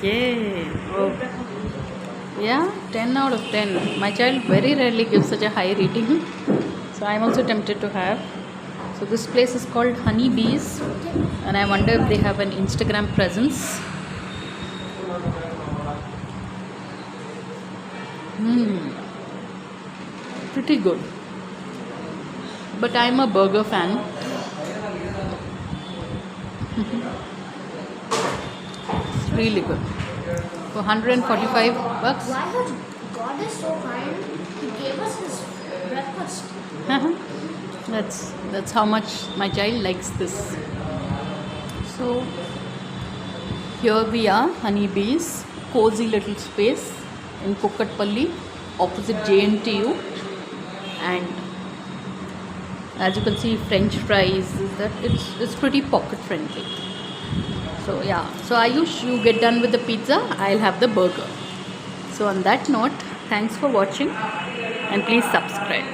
Okay. Oh. Yeah, 10 out of 10. My child very rarely gives such a high rating. So I'm also tempted to have. So this place is called Honey Bees, and I wonder if they have an Instagram presence. Pretty good. But I'm a burger fan. It's really good. For 145 bucks. Why has God is so kind? He gave us his breakfast. That's how much my child likes this. So here we are, Honeybees, cozy little space in Kukatpalli, opposite JNTU, and as you can see, French fries. That it's pretty pocket friendly. So yeah, so Ayush, you get done with the pizza, I'll have the burger. So on that note, thanks for watching and please subscribe.